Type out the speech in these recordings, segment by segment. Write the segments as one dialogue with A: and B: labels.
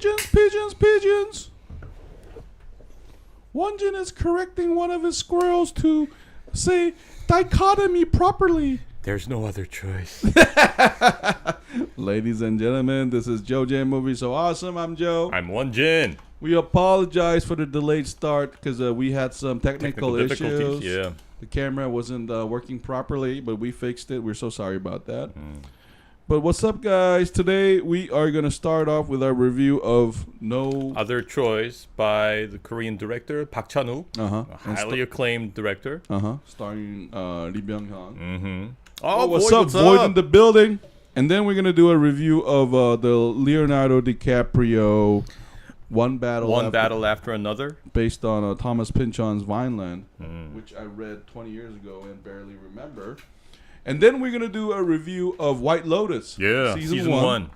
A: Pigeons. Won-Jin is correcting one of his squirrels to say dichotomy properly.
B: There's no other choice.
A: Ladies and gentlemen, this is JoeJinMovieSoAwesome. I'm Joe.
B: I'm Won-Jin.
A: We apologize for the delayed start because we had some technical issues.
B: Yeah.
A: The camera wasn't working properly, but we fixed it. We're so sorry about that. But what's up, guys? Today we are going to start off with our review of No
B: Other Choice by the Korean director Park Chan-wook, a highly acclaimed director.
A: Starring Lee Byung-hun.
B: Oh,
A: what's
B: boy,
A: up,
B: what's
A: Void
B: up?
A: in the building? And then we're going to do a review of the Leonardo DiCaprio One Battle
B: After Another,
A: based on Thomas Pynchon's Vineland, which I read 20 years ago and barely remember. And then we're going to do a review of White Lotus.
B: season one.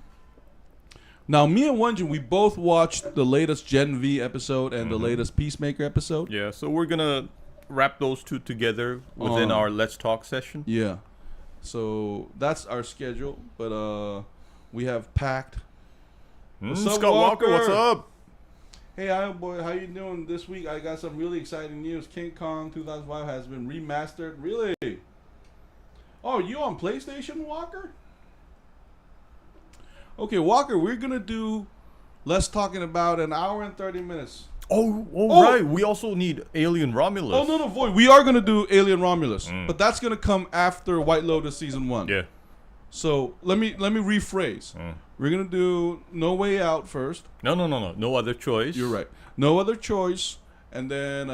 A: Now, me and Won-Jin, we both watched the latest Gen V episode and the latest Peacemaker episode.
B: Yeah, so we're going to wrap those two together within our Let's Talk session.
A: Yeah. So that's our schedule. But we have packed. What's up,
B: Scott Walker, what's up?
A: Hey, hi, boy. How you doing this week? I got some really exciting news. King Kong 2005 has been remastered. Really? Oh, you on PlayStation, Walker? Okay, Walker, we're going to do Let's Talk in about an hour and 30 minutes.
B: Oh, right. We also need Alien Romulus.
A: Oh, no, Void. We are going to do Alien Romulus. But that's going to come after White Lotus Season 1.
B: Yeah.
A: So, let me rephrase. We're going to do No Way Out first.
B: No. No Other Choice.
A: You're right. No Other Choice. And then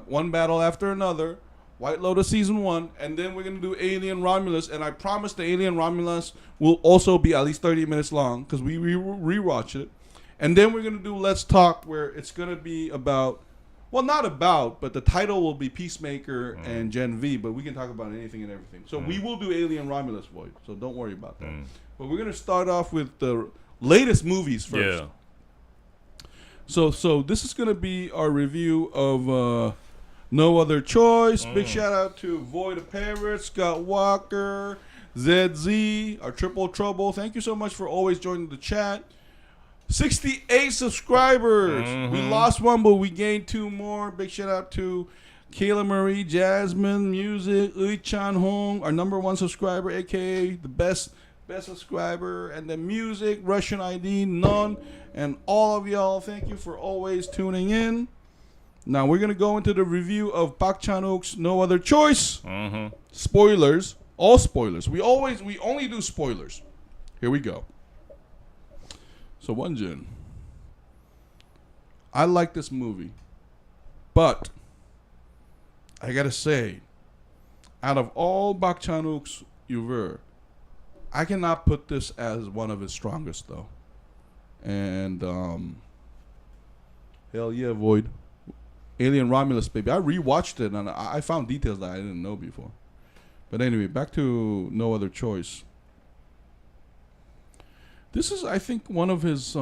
A: One Battle After Another. White Lotus Season 1, and then we're going to do Alien Romulus, and I promise the Alien Romulus will also be at least 30 minutes long, because we rewatch it. And then we're going to do Let's Talk, where it's going to be about, well, not about, but the title will be Peacemaker and Gen V, but we can talk about anything and everything. So we will do Alien Romulus, Void, so don't worry about that. But we're going to start off with the latest movies first.
B: Yeah.
A: So this is going to be our review of... No Other Choice. Big shout out to Void of Parrots, Scott Walker, ZZ, our Triple Trouble. Thank you so much for always joining the chat. 68 subscribers. We lost one, but we gained two more. Big shout out to Kayla Marie, Jasmine, Music, Chan Hong, our #1 subscriber, aka the best subscriber, and then Music, Russian ID, None, and all of y'all. Thank you for always tuning in. Now we're gonna go into the review of Park Chan-wook's No Other Choice. Spoilers, all spoilers. We only do spoilers. Here we go. So Won-Jin, I like this movie, but I gotta say, out of all Park Chan-wook's oeuvre, I cannot put this as one of his strongest though. And hell yeah, Void. Alien Romulus, baby. I rewatched it and I found details that I didn't know before. But anyway, back to No Other Choice. This is, I think, one of his,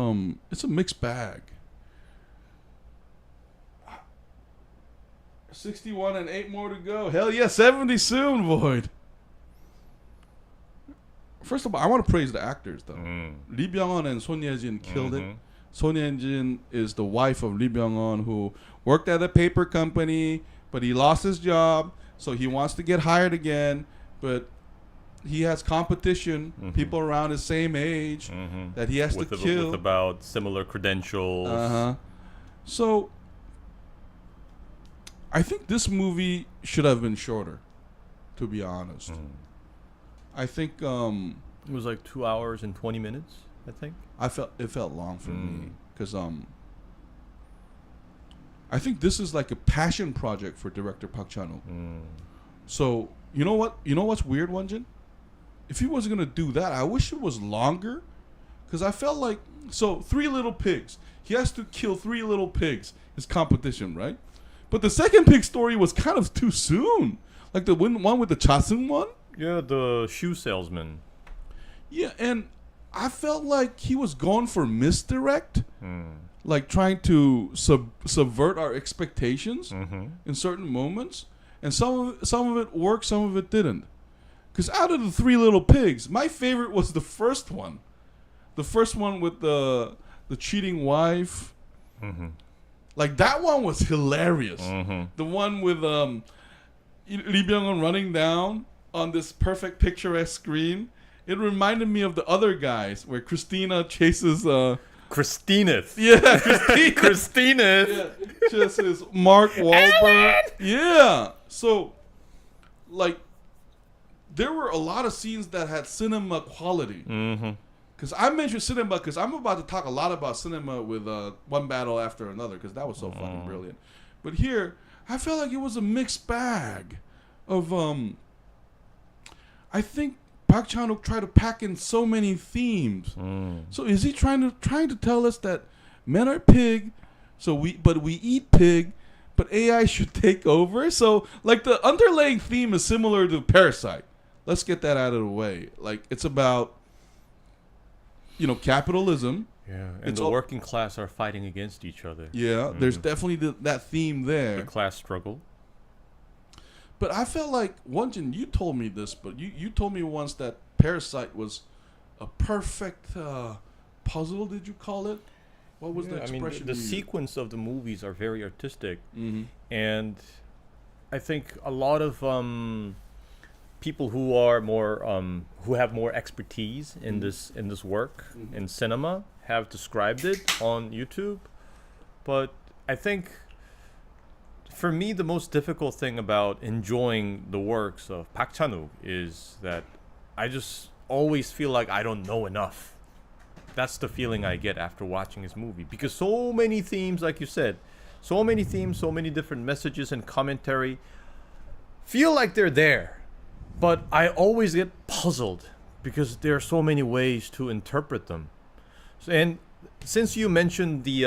A: it's a mixed bag. 61 and 8 more to go. Hell yeah, 70 soon, Void. First of all, I want to praise the actors, though. Lee Byung-hun and Son Ye-jin killed it. Son Ye-jin is the wife of Lee Byung-hun, who worked at a paper company, but he lost his job, so he wants to get hired again, but he has competition, people around his same age that he has to kill.
B: With about similar credentials.
A: So, I think this movie should have been shorter, to be honest. I think...
B: it was like 2 hours and 20 minutes, I think.
A: It felt long for me, because I think this is like a passion project for director Park Chan-wook. So you know what? You know what's weird, Won-Jin? If he was gonna do that, I wish it was longer, because I felt like 3 little pigs. He has to kill 3 little pigs. His competition, right? But the second pig story was kind of too soon. Like the one with the Chaseung one.
B: Yeah, the shoe salesman.
A: Yeah, and I felt like he was going for misdirect, like trying to subvert our expectations in certain moments. And some of it worked, some of it didn't. Because out of the 3 little pigs, my favorite was the first one. The first one with the the cheating wife.
B: Mm-hmm.
A: Like that one was hilarious.
B: Mm-hmm.
A: The one with Lee Byung-hun running down on this perfect picturesque screen. It reminded me of the other guys where Christina chases
B: Christineth.
A: Yeah, Christina.
B: Christineth.
A: Yeah, chases Mark Wahlberg. Yeah. So like there were a lot of scenes that had cinema quality.
B: Mm-hmm.
A: Because I mentioned cinema because I'm about to talk a lot about cinema with One Battle After Another because that was so fucking brilliant. But here, I felt like it was a mixed bag of I think Park Chan-wook tried to pack in so many themes. So is he trying to tell us that men are pig, but we eat pig, but AI should take over? So like the underlying theme is similar to Parasite. Let's get that out of the way. Like it's about capitalism.
B: Yeah, and the working class are fighting against each other.
A: Yeah, there's definitely that theme there.
B: The class struggle.
A: But I felt like, Won-Jin, you told me this, but you told me once that Parasite was a perfect puzzle, did you call it? What was the expression?
B: The sequence of the movies are very artistic.
A: Mm-hmm.
B: And I think a lot of people who are more who have more expertise in this work in cinema have described it on YouTube. But I think for me the most difficult thing about enjoying the works of Park Chan-wook is that I just always feel like I don't know enough. That's the feeling I get after watching his movie, because so many themes, like you said, so many themes, so many different messages and commentary feel like they're there. But I always get puzzled because there are so many ways to interpret them. And since you mentioned the,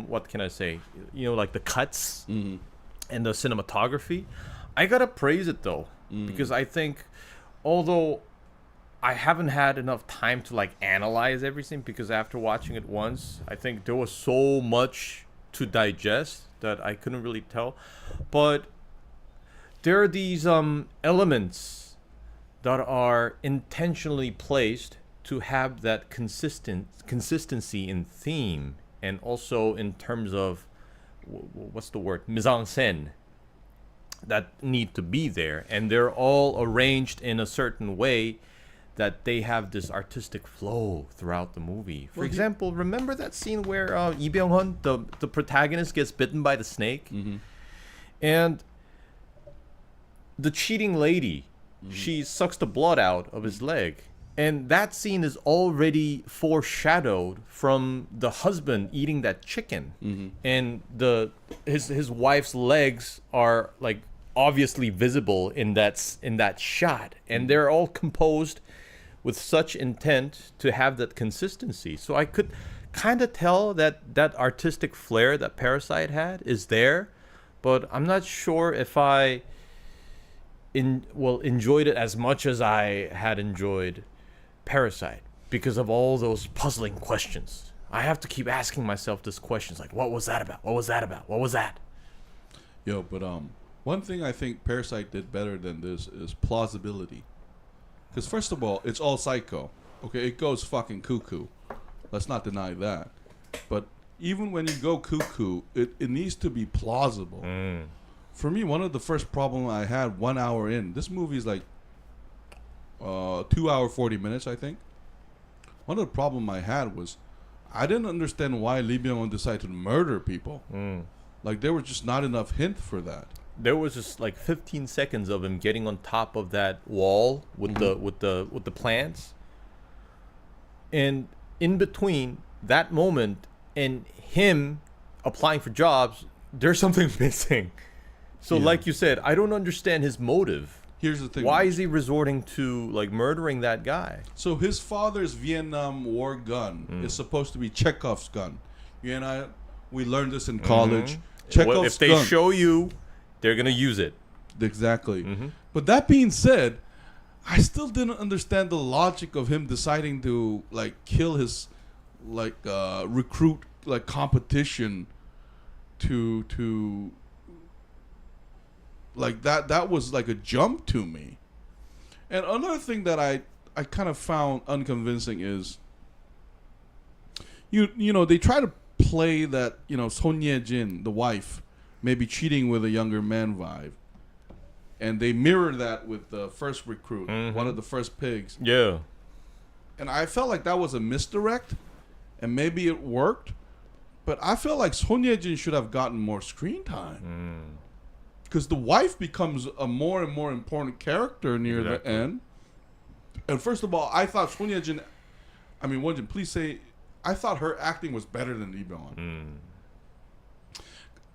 B: what can I say? Like the cuts and the cinematography, I gotta praise it though. Because I think, although I haven't had enough time to like analyze everything, because after watching it once, I think there was so much to digest that I couldn't really tell. But there are these elements that are intentionally placed to have that consistency in theme, and also in terms of what's the word, Mis-en-scène, that need to be there, and they're all arranged in a certain way that they have this artistic flow throughout the movie. For example, remember that scene where Lee Byung-hun, the protagonist, gets bitten by the snake, and the cheating lady, she sucks the blood out of his leg. And that scene is already foreshadowed from the husband eating that chicken. And his wife's legs are like obviously visible in that shot. And they're all composed with such intent to have that consistency. So I could kind of tell that artistic flair that Parasite had is there, but I'm not sure if I enjoyed it as much as I had enjoyed Parasite, because of all those puzzling questions. I have to keep asking myself these questions, like, what was that about? What was that about? What was that?
A: Yo, but one thing I think Parasite did better than this is plausibility. Because first of all, it's all psycho. Okay, it goes fucking cuckoo. Let's not deny that. But even when you go cuckoo, it needs to be plausible. For me, one of the first problems I had 1 hour in, this movie is like 2 hour 40 minutes, I think. One of the problem I had was I didn't understand why Lee Byung-hun decided to murder people. Like there was just not enough hint for that.
B: There was just like 15 seconds of him getting on top of that wall with the plants, and in between that moment and him applying for jobs, there's something missing. So like you said, I don't understand his motive.
A: Here's the thing.
B: Why is he resorting to like murdering that guy?
A: So his father's Vietnam War gun is supposed to be Chekhov's gun. You and I, we learned this in college. Chekhov's
B: if they
A: gun.
B: show you, they're gonna use it.
A: Exactly. But that being said, I still didn't understand the logic of him deciding to like kill his like recruit like competition to like that was like a jump to me. And another thing that I kind of found unconvincing is you know, they try to play that, you know, Son Ye-jin, the wife, maybe cheating with a younger man vibe. And they mirror that with the first recruit, one of the first pigs.
B: Yeah.
A: And I felt like that was a misdirect, and maybe it worked. But I felt like Son Ye-jin should have gotten more screen time. Because the wife becomes a more and more important character near the end. And first of all, I thought Son Ye-jin, I mean, Won-Jin, please say, I thought her acting was better than Lee Byung-hun.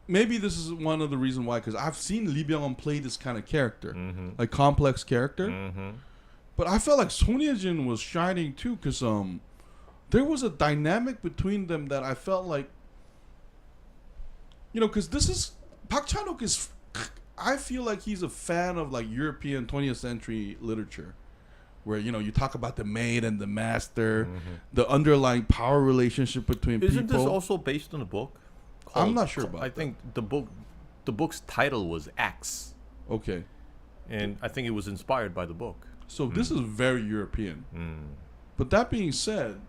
A: Maybe this is one of the reasons why, because I've seen Lee Byung-hun play this kind of character, like complex character. But I felt like Son Ye-jin was shining too, because there was a dynamic between them that I felt like, you know, because this is, Park Chan-wook is, I feel like he's a fan of like European 20th century literature, where, you know, you talk about the maid and the master, the underlying power relationship between people.
B: Isn't this also based on a book?
A: I'm not sure about
B: I think the book's title was Axe.
A: Okay.
B: And I think it was inspired by the book.
A: So this is very European. But that being said,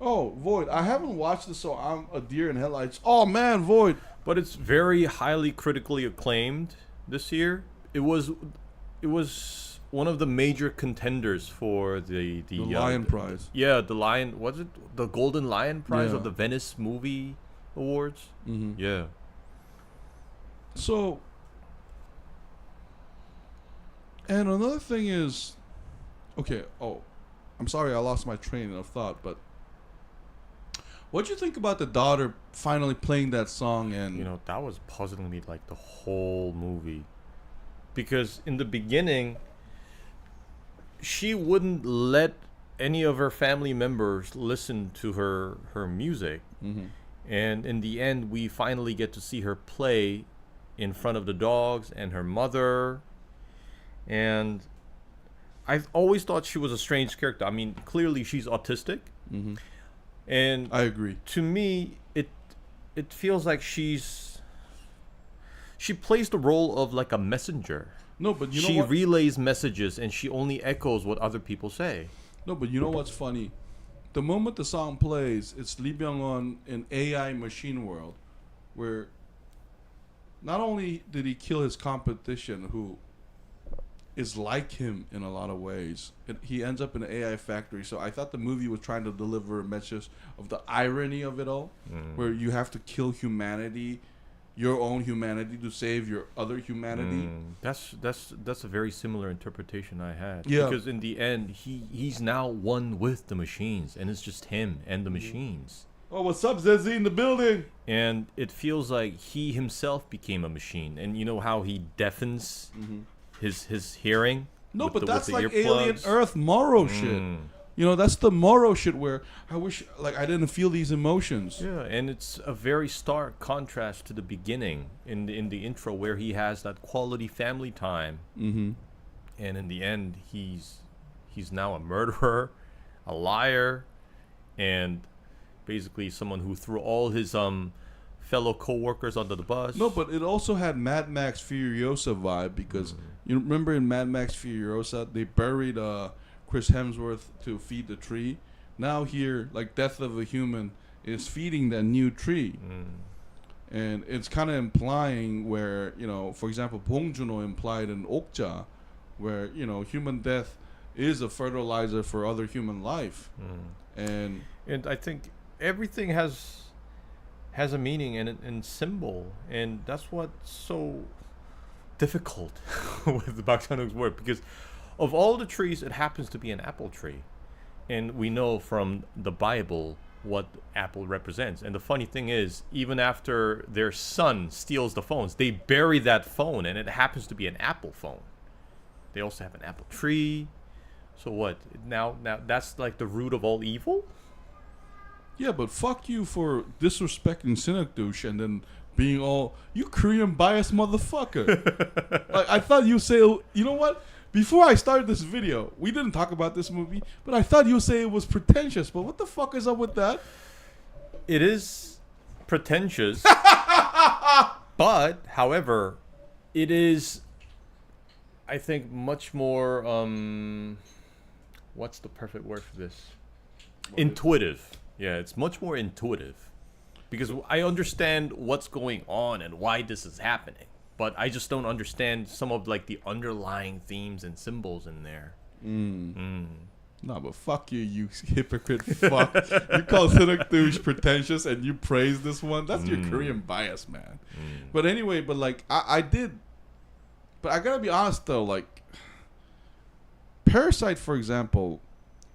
A: oh, Void, I haven't watched this, so I'm a deer in headlights. Oh, man, Void.
B: But it's very highly critically acclaimed this year. It was one of the major contenders for the
A: Lion Prize.
B: Yeah, the Lion, was it the Golden Lion Prize of the Venice Movie Awards? Yeah.
A: So, and another thing is, okay, I'm sorry I lost my train of thought, but what'd you think about the daughter finally playing that song? And
B: you know, that was puzzling me like the whole movie. Because in the beginning, she wouldn't let any of her family members listen to her music. And in the end, we finally get to see her play in front of the dogs and her mother. And I've always thought she was a strange character. I mean, clearly she's autistic. And
A: I agree.
B: To me, it feels like she plays the role of like a messenger.
A: No, but you know
B: she
A: what?
B: relays messages and she only echoes what other people say.
A: No, but you know what's funny? The moment the song plays, it's Lee Byung-hun in AI machine world, where not only did he kill his competition, who is like him in a lot of ways, he ends up in an AI factory. So I thought the movie was trying to deliver a message of the irony of it all, where you have to kill humanity, your own humanity, to save your other humanity.
B: That's a very similar interpretation I had.
A: Yeah.
B: Because in the end, he's now one with the machines, and it's just him and the machines.
A: Oh, what's up, Zezzy in the building?
B: And it feels like he himself became a machine. And you know how he deafens his hearing?
A: No, but that's like Alien Earth Morrow shit. You know, that's the Morrow shit where I wish, like, I didn't feel these emotions.
B: Yeah, and it's a very stark contrast to the beginning in the intro where he has that quality family time. And in the end, he's now a murderer, a liar, and basically someone who threw all his fellow co-workers under the bus.
A: No, but it also had Mad Max Furiosa vibe, because you remember in Mad Max Furiosa, they buried Chris Hemsworth to feed the tree. Now here, like Death of a Human is feeding that new tree. And it's kind of implying where, you know, for example, Bong Joon-ho implied in Okja, where, you know, human death is a fertilizer for other human life. And
B: I think everything has a meaning and symbol, and that's what's so difficult with Park Chan-wook's work, because of all the trees, it happens to be an apple tree. And we know from the Bible what apple represents. And the funny thing is, even after their son steals the phones, they bury that phone, and it happens to be an apple phone. They also have an apple tree. So what? Now that's like the root of all evil?
A: yeah, but fuck you for disrespecting Cinematography and then being all, you Korean biased motherfucker. Like, I thought you say, you know what? Before I started this video, we didn't talk about this movie, but I thought you say it was pretentious. But what the fuck is up with that?
B: It is pretentious. But, however, it is, I think, much more, what's the perfect word for this? Intuitive. Yeah, it's much more intuitive. Because I understand what's going on and why this is happening. But I just don't understand some of like the underlying themes and symbols in there.
A: No, but fuck you, you hypocrite fuck. You call Cinematography pretentious and you praise this one. That's your Korean bias, man. But anyway, but like I did. But I gotta be honest though, like Parasite, for example,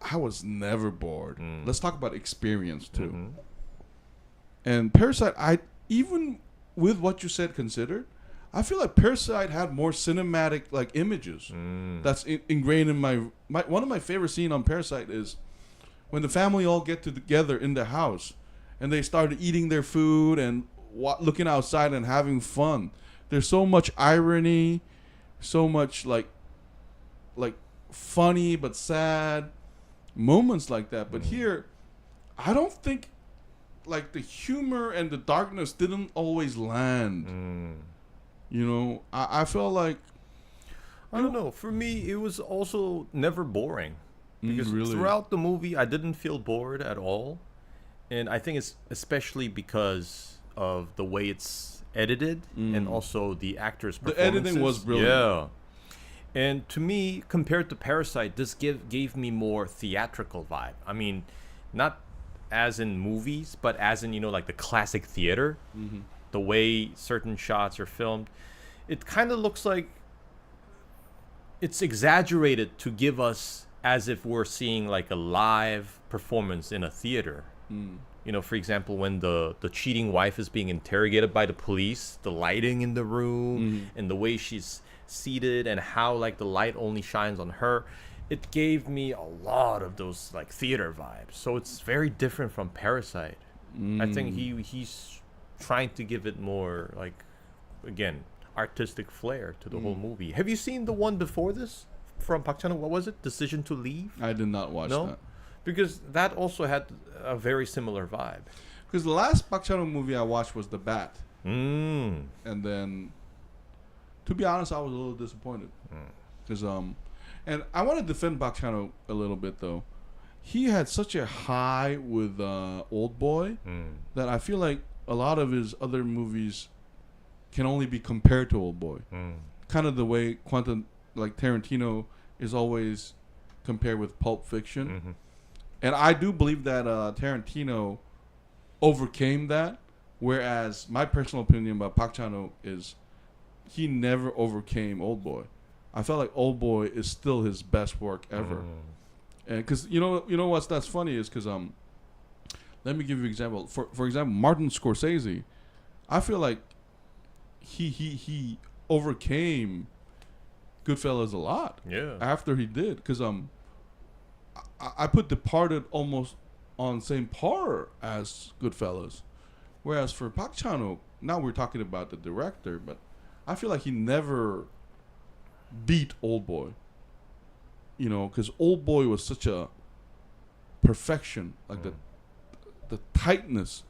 A: I was never bored. Let's talk about experience too. And Parasite, I even with what you said considered, I feel like Parasite had more cinematic like images. That's ingrained in my one of my favorite scenes on Parasite is when the family all get together in the house and they started eating their food and looking outside and having fun. There's so much irony, so much like funny but sad moments like that. But here, I don't think like the humor and the darkness didn't always land. You know, I felt like
B: I don't know. For me, it was also never boring because
A: really?
B: throughout the movie, I didn't feel bored at all, and I think it's especially because of the way it's edited and also the actors' performances.
A: The editing was brilliant.
B: Yeah. And to me, compared to Parasite, this gave me more theatrical vibe. I mean, not as in movies, but as in, you know, like the classic theater. The way certain shots are filmed. It kind of looks like it's exaggerated to give us as if we're seeing like a live performance in a theater. You know, for example, when the cheating wife is being interrogated by the police, the lighting in the room and the way she's seated and how like the light only shines on her, it gave me a lot of those like theater vibes. So it's very different from Parasite. I think he's trying to give it more like, again, artistic flair to the whole movie. Have you seen the one before this from Park Chan-wook? What was it? Decision to Leave?
A: I did not watch that.
B: Because that also had a very similar vibe.
A: Because the last Park Chan-wook movie I watched was The Bat.
B: And
A: then, to be honest, I was a little disappointed. Because and I want to defend Park Chan-wook a little bit though. He had such a high with Old Boy that I feel like a lot of his other movies can only be compared to Old Boy. Kind of the way Quentin, like Tarantino, is always compared with Pulp Fiction. And I do believe that Tarantino overcame that, whereas my personal opinion about Park Chan-wook is he never overcame Old Boy. I felt like Old Boy is still his best work ever. And because you know what's that's funny is because let me give you an example. For example, Martin Scorsese, I feel like he overcame Goodfellas a lot.
B: yeah.
A: After he did, because I put Departed almost on same par as Goodfellas, whereas for Park Chan-wook, now we're talking about the director, but I feel like he never beat Old Boy. You know, because Old Boy was such a perfection, like the tightness,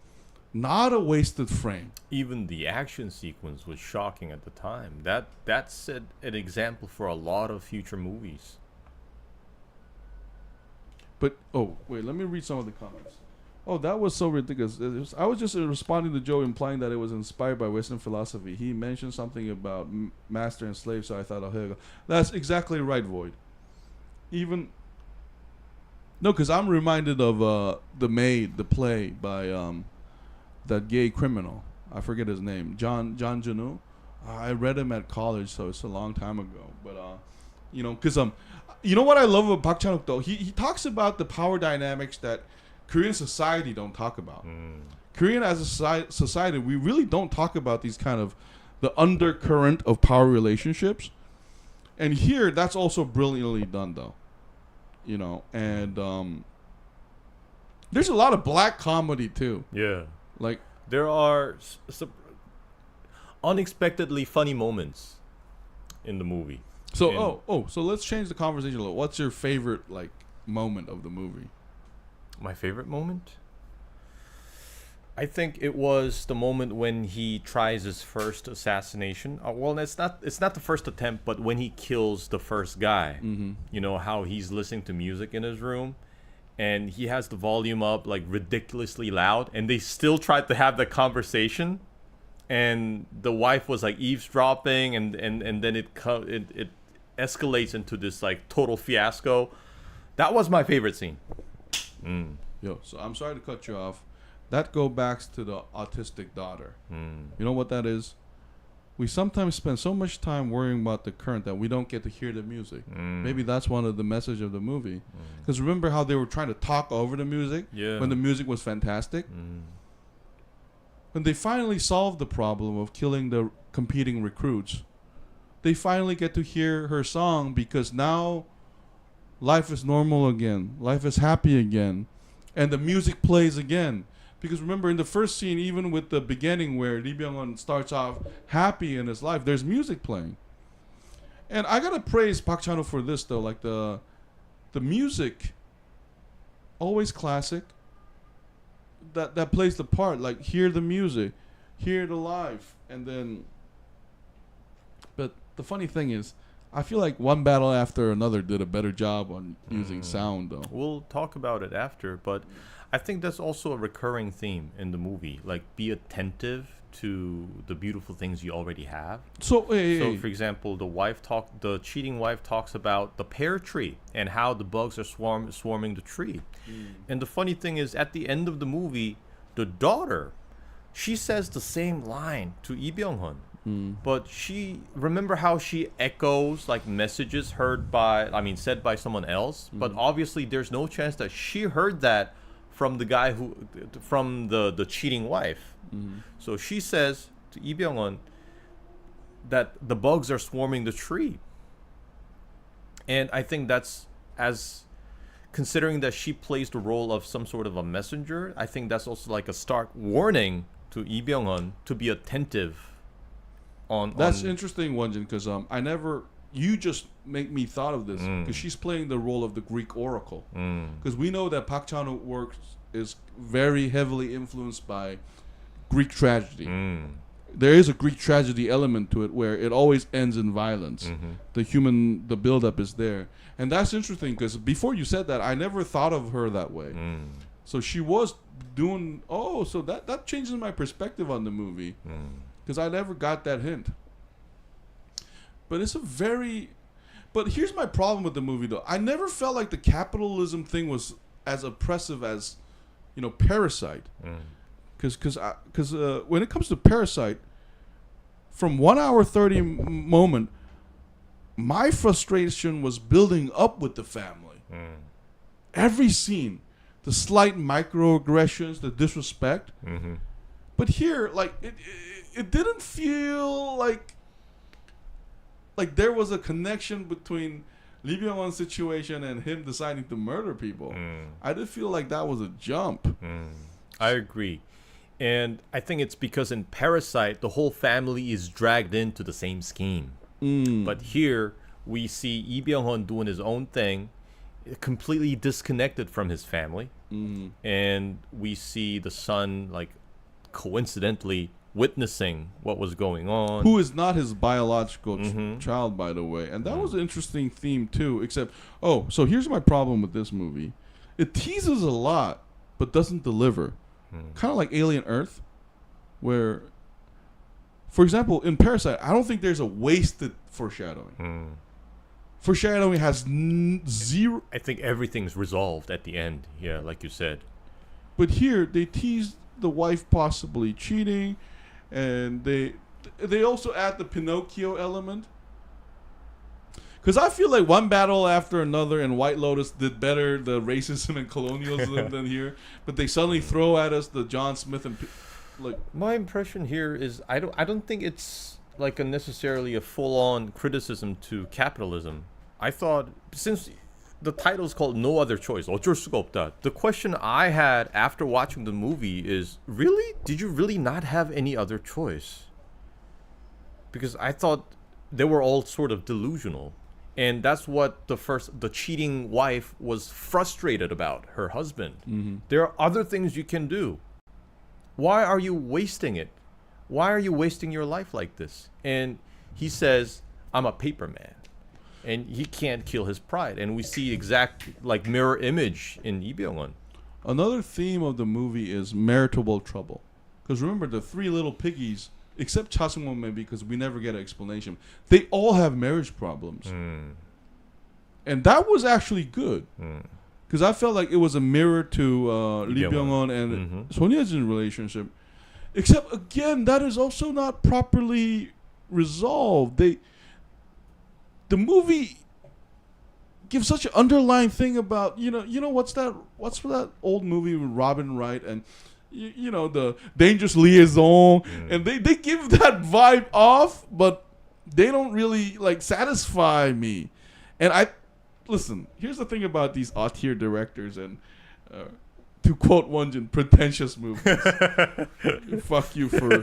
A: not a wasted frame.
B: Even the action sequence was shocking at the time. That's an example for a lot of future movies.
A: But oh wait, let me read some of the comments. Oh, that was so ridiculous. I was just responding to Joe, implying that it was inspired by Western philosophy. He mentioned something about master and slave, so I thought, oh, here we go. That's exactly right, Void. Even no, because I'm reminded of The Maid, the play by that gay criminal. I forget his name. Bong Joon-ho. I read him at college, so it's a long time ago. But you know, because you know what I love about Park Chan-wook though? He talks about the power dynamics that Korean society don't talk about. Korean as a society, we really don't talk about these kind of the undercurrent of power relationships. And here, that's also brilliantly done, though. You know, and there's a lot of black comedy too.
B: Yeah.
A: Like
B: There are unexpectedly funny moments in the movie.
A: so so let's change the conversation a little. What's your favorite like moment of the movie?
B: My favorite moment? I think it was the moment when he tries his first assassination. Well, it's not the first attempt, but when he kills the first guy. You know, how he's listening to music in his room and he has the volume up like ridiculously loud, and they still tried to have the conversation, and the wife was like eavesdropping, and then it escalates into this like total fiasco. That was my favorite scene.
A: Yo, so I'm sorry to cut you off. That go back to the autistic daughter. You know what that is? We sometimes spend so much time worrying about the current that we don't get to hear the music. Maybe that's one of the message of the movie. Because remember how they were trying to talk over the music when the music was fantastic? When they finally solved the problem of killing the competing recruits, they finally get to hear her song because now life is normal again. Life is happy again. And the music plays again. Because remember, in the first scene, even with the beginning where Lee Byung-hun starts off happy in his life, there's music playing. And I gotta praise Park Chan-wook for this, though. Like, the music, always classic, that plays the part. Like, hear the music, hear the live, and then... But the funny thing is, I feel like One Battle After Another did a better job on using sound, though.
B: We'll talk about it after, but I think that's also a recurring theme in the movie. Like, be attentive to the beautiful things you already have.
A: So,
B: for example, the cheating wife talks about the pear tree and how the bugs are swarming the tree. And the funny thing is, at the end of the movie, the daughter, she says the same line to Lee Byung-hun. But remember how she echoes like messages said by someone else, but obviously there's no chance that she heard that from the guy from the cheating wife. So she says to Lee Byung-hun that the bugs are swarming the tree. And I think that's, as considering that she plays the role of some sort of a messenger, I think that's also like a stark warning to Lee Byung-hun to be attentive.
A: That's interesting, Won-Jin, because you just make me thought of this, because she's playing the role of the Greek oracle. Because we know that Park Chan-wook work is very heavily influenced by Greek tragedy. There is a Greek tragedy element to it where it always ends in violence. The buildup is there. And that's interesting, because before you said that, I never thought of her that way. So she was doing, so that changes my perspective on the movie. Because I never got that hint. But but here's my problem with the movie, though. I never felt like the capitalism thing was as oppressive as, Parasite. Because when it comes to Parasite, from 1 hour 30 moment, my frustration was building up with the family. Every scene, the slight microaggressions, the disrespect. But here, like, it didn't feel like there was a connection between Lee Byung-hun's situation and him deciding to murder people. I did feel like that was a jump.
B: I agree. And I think it's because in Parasite, the whole family is dragged into the same scheme. But here, we see Lee Byung-hun doing his own thing, completely disconnected from his family. And we see the son, like, coincidentally witnessing what was going on.
A: Who is not his biological child, by the way. And that was an interesting theme, too. Except, so here's my problem with this movie. It teases a lot, but doesn't deliver. Kind of like Alien Earth, where, for example, in Parasite, I don't think there's a wasted foreshadowing. Foreshadowing has zero.
B: I think everything's resolved at the end, like you said.
A: But here, they tease the wife possibly cheating, and they also add the Pinocchio element. Because I feel like One Battle After Another and White Lotus did better the racism and colonialism than here, but they suddenly throw at us the John Smith and like.
B: My impression here is I don't think it's like necessarily a full-on criticism to capitalism. I thought, since the title's called No Other Choice, 어쩔 수가 없다, the question I had after watching the movie is, really? Did you really not have any other choice? Because I thought they were all sort of delusional. And that's what the cheating wife was frustrated about, her husband. There are other things you can do. Why are you wasting it? Why are you wasting your life like this? And he says, I'm a paper man. and he can't kill his pride. And we see exact like mirror image in Lee Byung-hun.
A: Another theme of the movie is marital trouble. Because remember, the three little piggies, except Cha Sung-won maybe, because we never get an explanation, they all have marriage problems. And that was actually good. Because I felt like it was a mirror to Lee Byung-hun and Son Ye-jin's relationship. Except, again, that is also not properly resolved. The movie gives such an underlying thing about, what's that old movie with Robin Wright and the Dangerous Liaison, and they give that vibe off, but they don't really like satisfy me. And listen, here's the thing about these odd-tier directors and to quote Won-Jin, pretentious movies. Fuck you for...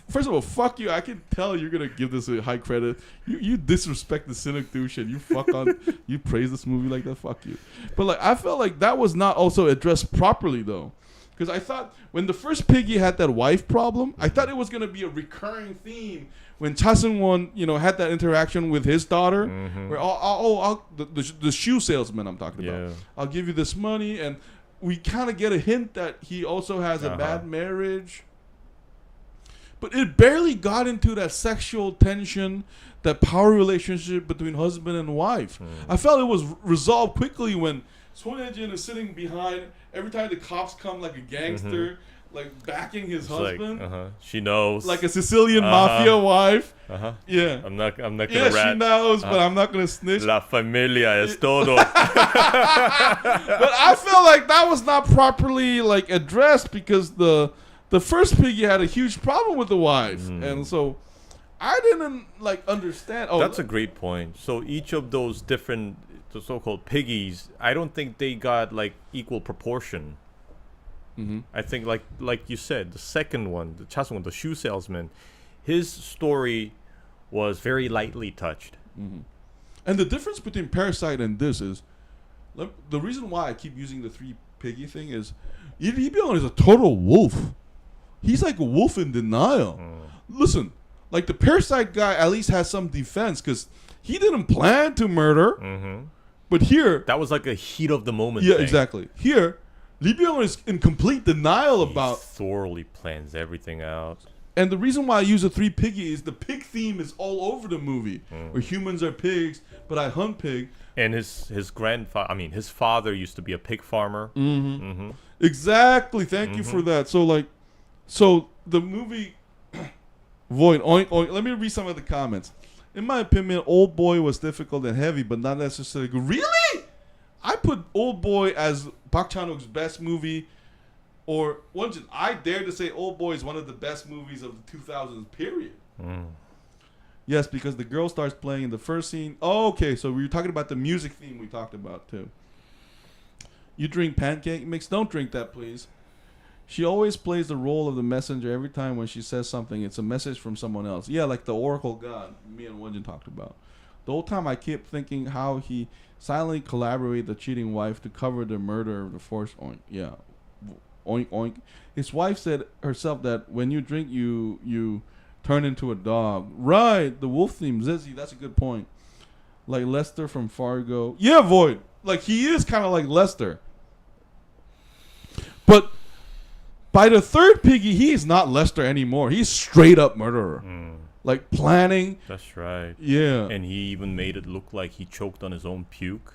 A: first of all, fuck you. I can tell you're going to give this a high credit. You disrespect the cynic douche and you praise this movie like that. Fuck you. But like, I felt like that was not also addressed properly, though. Because I thought when the first piggy had that wife problem, I thought it was going to be a recurring theme when Cha Sung-won, had that interaction with his daughter, where the shoe salesman I'm talking about, I'll give you this money, and we kind of get a hint that he also has a bad marriage. But it barely got into that sexual tension, that power relationship between husband and wife. I felt it was resolved quickly when Son Ye-jin is sitting behind every time the cops come like a gangster, like backing his husband.
B: She knows.
A: Like a Sicilian mafia wife. Yeah.
B: I'm not gonna rat.
A: Yeah, she knows, but I'm not gonna snitch.
B: La familia es todo.
A: But I feel like that was not properly like addressed because the first piggy had a huge problem with the wife, and so I didn't like understand. Oh,
B: that's a great point. So each of those different, the so-called piggies, I don't think they got like equal proportion. I think like you said, the second one, the Cha Sung-won, the shoe salesman, his story was very lightly touched.
A: And the difference between Parasite and this is, the reason why I keep using the three piggy thing is, Lee Byung-hun is a total wolf. He's like a wolf in denial. Listen, like the Parasite guy at least has some defense because he didn't plan to murder. But here,
B: that was like a heat of the moment.
A: Yeah,
B: thing.
A: Exactly. Here, Lee Byung-hun is in complete denial about.
B: He thoroughly plans everything out.
A: And the reason why I use the three piggy is the pig theme is all over the movie, where humans are pigs, but I hunt pig.
B: And his grandfather, his father used to be a pig farmer.
A: Exactly. Thank you for that. So the movie Void. Oink, oink. Let me read some of the comments. In my opinion, Old Boy was difficult and heavy, but not necessarily good. Really? I put Old Boy as Park Chan-wook's best movie. Or, Won-Jin, I dare to say Old Boy is one of the best movies of the 2000s, period. Yes, because the girl starts playing in the first scene. Oh, okay, so we were talking about the music theme we talked about, too. You drink pancake mix? Don't drink that, please. She always plays the role of the messenger every time when she says something. It's a message from someone else. Yeah, like the Oracle God me and Won-Jin talked about. The whole time I kept thinking how he silently collaborated the cheating wife to cover the murder of the forced oink. Yeah. Oink, oink. His wife said herself that when you drink, you turn into a dog. Right. The wolf theme. Zizzy, that's a good point. Like Lester from Fargo. Yeah, Void. Like, he is kind of like Lester. But by the third piggy, he is not Lester anymore. He's straight up murderer. Like planning.
B: That's right.
A: Yeah.
B: And he even made it look like he choked on his own puke.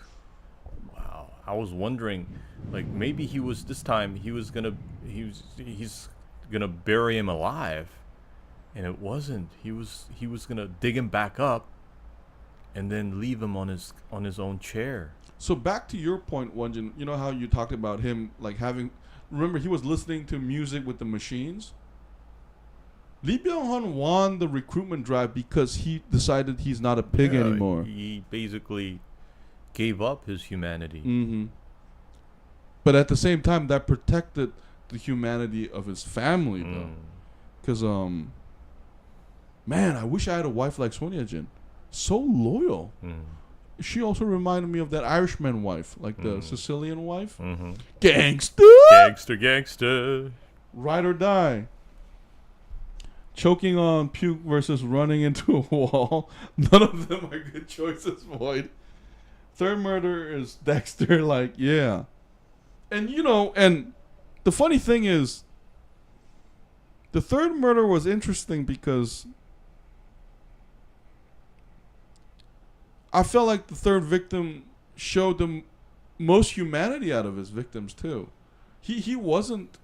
B: Wow. I was wondering, like, maybe he was this time he's gonna bury him alive, and it wasn't. He was gonna dig him back up, and then leave him on his own chair.
A: So back to your point, Won-Jin. You know how you talked about him like having. Remember, he was listening to music with the machines. Lee Byung-hun won the recruitment drive because he decided he's not a pig anymore.
B: He basically gave up his humanity.
A: But at the same time, that protected the humanity of his family, though. Because, man, I wish I had a wife like Son Ye-jin. So loyal. She also reminded me of that Irishman wife, like the Sicilian wife. Gangster!
B: Gangster.
A: Ride or die. choking on puke versus running into a wall. None of them are good choices, Void. Third murder is Dexter, like, yeah. And, you know, and the funny thing is, the third murder was interesting because I felt like the third victim showed the most humanity out of his victims, too. He wasn't...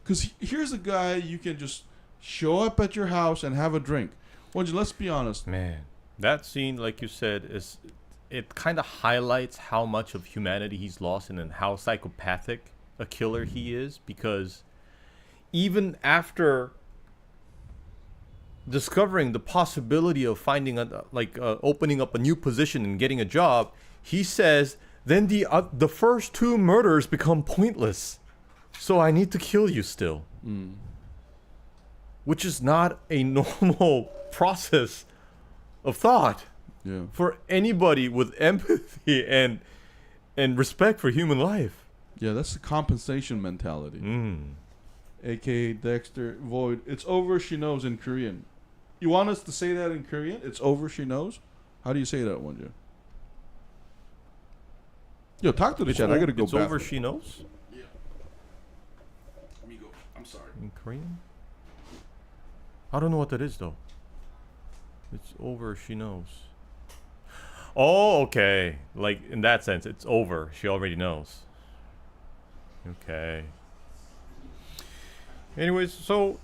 A: Because here's a guy you can just show up at your house and have a drink. Won-Jin, let's be honest.
B: Man, that scene, like you said, it kind of highlights how much of humanity he's lost and how psychopathic a killer he is. Because even after discovering the possibility of finding opening up a new position and getting a job, he says, then the first two murders become pointless. So I need to kill you still. Which is not a normal process of thought for anybody with empathy and respect for human life.
A: Yeah, that's the compensation mentality. A.K.A. Dexter, Void. It's over, she knows in Korean. You want us to say that in Korean? It's over, she knows? How do you say that, Won-Jin? Yo, talk to the chat. I gotta go back.
B: It's over, she knows?
A: Sorry.
B: In Korean? I don't know what that is though. It's over, she knows. Oh, okay. Like in that sense, it's over. She already knows. Okay. Anyways, so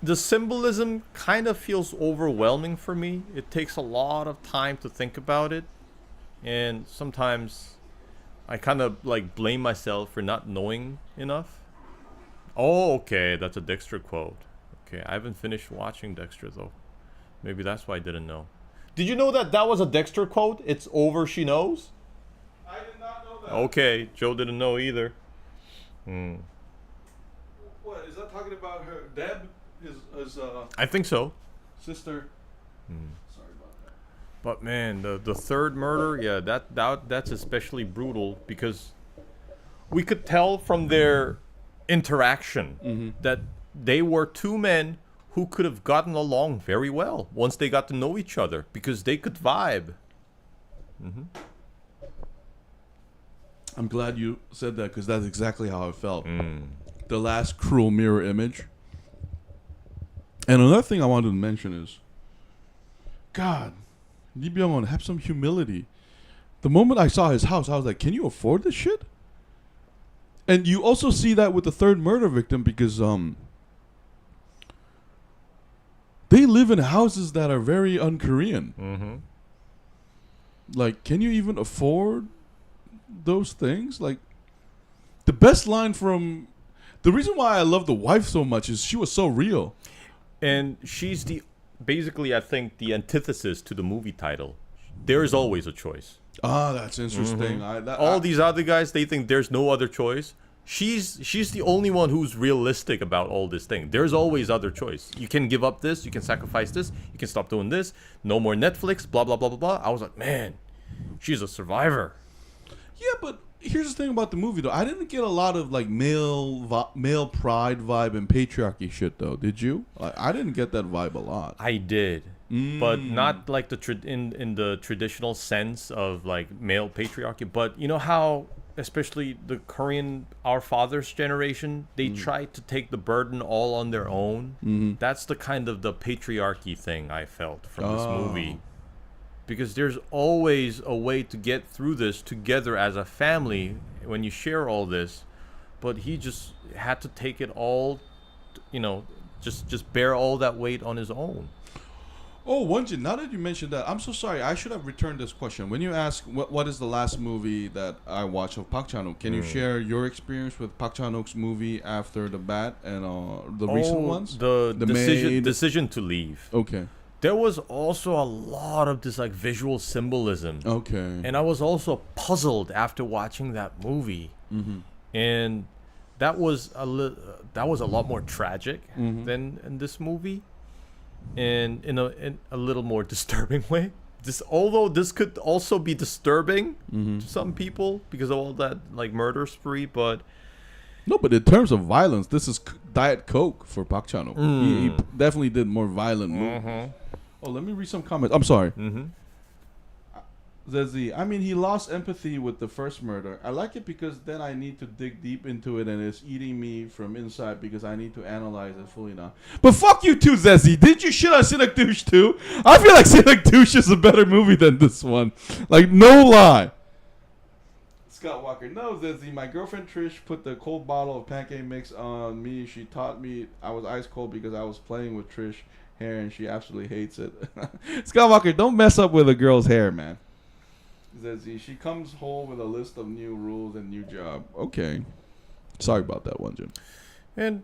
B: the symbolism kind of feels overwhelming for me. It takes a lot of time to think about it. And sometimes I kind of like blame myself for not knowing enough. Oh, okay. That's a Dexter quote. Okay, I haven't finished watching Dexter, though. Maybe that's why I didn't know. Did you know that was a Dexter quote? It's over, she knows?
A: I did not know that.
B: Okay, Joe didn't know either.
A: What, is that talking about her, Deb? His
B: I think so.
A: sister? Sorry about that.
B: But man, the third murder, yeah, that's especially brutal because we could tell from their interaction that they were two men who could have gotten along very well once they got to know each other because they could vibe.
A: I'm glad you said that because that's exactly how I felt. The last cruel mirror image. And another thing I wanted to mention is, God, Lee Byung-hun, have some humility. The moment I saw his house, I was like, can you afford this shit? And you also see that with the third murder victim because they live in houses that are very un-Korean. Like, can you even afford those things? Like, the best line from... The reason why I love the wife so much is she was so real.
B: And she's basically, I think, the antithesis to the movie title. There is always a choice.
A: Ah, that's interesting.
B: All these other guys, they think there's no other choice. She's the only one who's realistic about all this thing. There's always other choice. You can give up this. You can sacrifice this. You can stop doing this. No more Netflix. Blah, blah, blah, blah, blah. I was like, man, she's a survivor.
A: Yeah, but here's the thing about the movie, though. I didn't get a lot of, like, male pride vibe and patriarchy shit, though. Did you? I didn't get that vibe a lot.
B: I did. But not like in the traditional sense of like male patriarchy. But you know how, especially the Korean, our father's generation, they tried to take the burden all on their own. That's the kind of the patriarchy thing I felt from this movie. Because there's always a way to get through this together as a family when you share all this. But he just had to take it all, you know, just bear all that weight on his own.
A: Oh, Won-Jin, now that you mentioned that, I'm so sorry. I should have returned this question. When you ask what is the last movie that I watched of Park Chan-wook, can you share your experience with Park Chan-wook's movie After the Bat and the recent ones?
B: The decision to leave.
A: Okay.
B: There was also a lot of this like visual symbolism.
A: Okay.
B: And I was also puzzled after watching that movie. And that was a lot more tragic than in this movie. And in a little more disturbing way. Although this could also be disturbing to some people because of all that like murder spree, but
A: No, but in terms of violence, this is Diet Coke for Park Chan-wook. He definitely did more violent movies. Oh, let me read some comments. I'm sorry. Zezzy, I mean, he lost empathy with the first murder. I like it because then I need to dig deep into it and it's eating me from inside because I need to analyze it fully now. But fuck you too, Zezzy. Didn't you shit on Cinematography too? I feel like Cinematography is a better movie than this one. Like, no lie. Scott Walker, no, Zezzy. My girlfriend Trish put the cold bottle of pancake mix on me. She taught me I was ice cold because I was playing with Trish hair and she absolutely hates it. Scott Walker, don't mess up with a girl's hair, man. Zezzy, she comes home with a list of new rules and new job. Okay. Sorry about that, Won-Jin.
B: And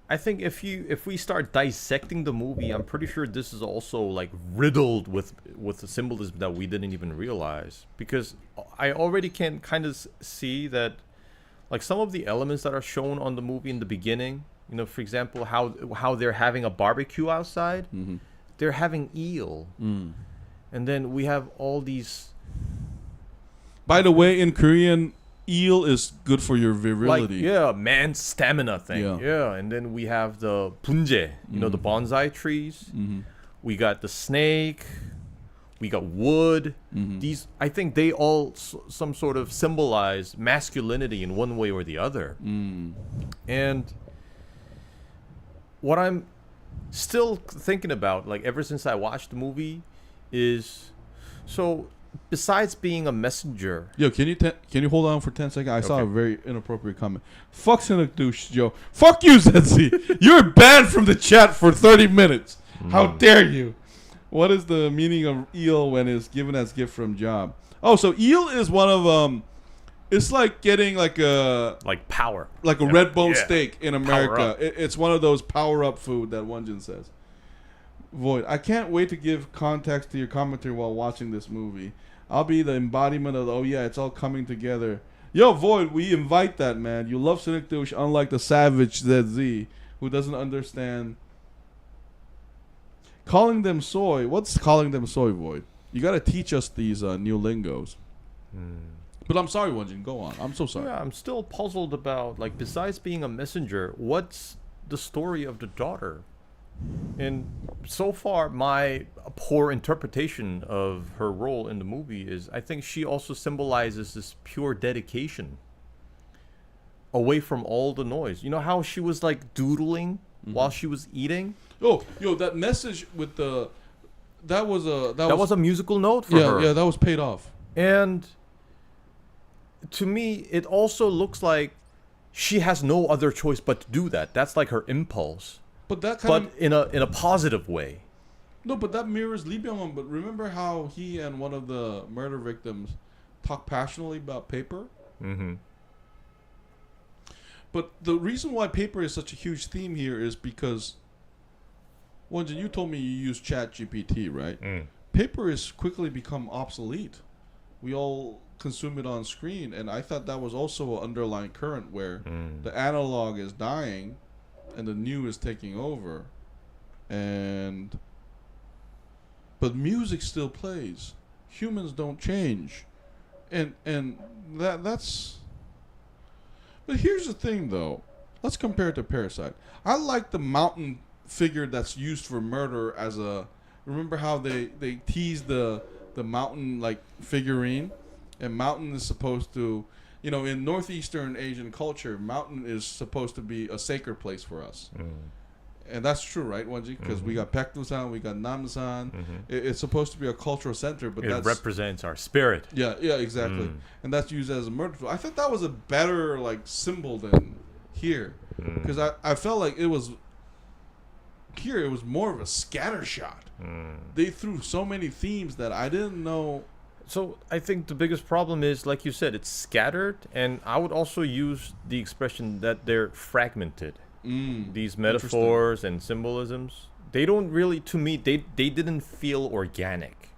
B: I think if we start dissecting the movie, I'm pretty sure this is also like riddled with the symbolism that we didn't even realize. Because I already can kind of see that, like, some of the elements that are shown on the movie in the beginning, you know, for example, how they're having a barbecue outside, they're having eel. And then we have all these.
A: By the way, in Korean, eel is good for your virility.
B: Like, man's stamina thing. Yeah. And then we have the bunje, you know, the bonsai trees. We got the snake. We got wood. These, I think they all some sort of symbolize masculinity in one way or the other. And what I'm still thinking about, like, ever since I watched the movie, is, so besides being a messenger.
A: Yo, can you hold on for 10 seconds? I saw a very inappropriate comment. Fuck Cinematography, Joe. Fuck you, Zetzi. You're banned from the chat for 30 minutes. How dare you? What is the meaning of eel when it's given as gift from job? Oh, so eel is one of it's like getting like a
B: power,
A: like a red bone steak in America. It's one of those power up food that Won-Jin says. Void, I can't wait to give context to your commentary while watching this movie. I'll be the embodiment of it's all coming together. Yo, Void, we invite that, man. You love Cinematography, unlike the savage ZZ, who doesn't understand. Calling them soy. What's calling them soy, Void? You got to teach us these new lingos. But I'm sorry, Won-Jin. Go on. I'm so sorry.
B: Yeah, I'm still puzzled about, like, besides being a messenger, what's the story of the daughter? And so far, my poor interpretation of her role in the movie is, I think she also symbolizes this pure dedication away from all the noise. You know how she was, like, doodling while she was eating?
A: Oh, yo, that message with the... That was
B: a musical note for her.
A: Yeah, that was paid off.
B: And to me, it also looks like she has no other choice but to do that. That's like her impulse.
A: But that kind of...
B: in a positive way.
A: No, but that mirrors Lee Byung-hun. But remember how he and one of the murder victims talk passionately about paper? But the reason why paper is such a huge theme here is because, Won-Jin, you told me you use ChatGPT, right? Paper has quickly become obsolete. We all consume it on screen, and I thought that was also an underlying current where the analog is dying and the new is taking over. But music still plays. Humans don't change. And that's... But here's the thing, though. Let's compare it to Parasite. I like the mountain figure that's used for murder as a... Remember how they tease the mountain, like, figurine? And mountain is supposed to... You know, in Northeastern Asian culture, mountain is supposed to be a sacred place for us. And that's true, right, Won-Jin? Because we got Paektusan, we got Namsan. It's supposed to be a cultural center, but
B: it represents our spirit.
A: Yeah, exactly. And that's used as a murder tool. I think that was a better, like, symbol than here. Because I felt like it was... Here, it was more of a scatter shot. They threw so many themes that I didn't know...
B: So I think the biggest problem is, like you said, it's scattered, and I would also use the expression that they're fragmented. These metaphors and symbolisms, they don't really, to me, they didn't feel organic.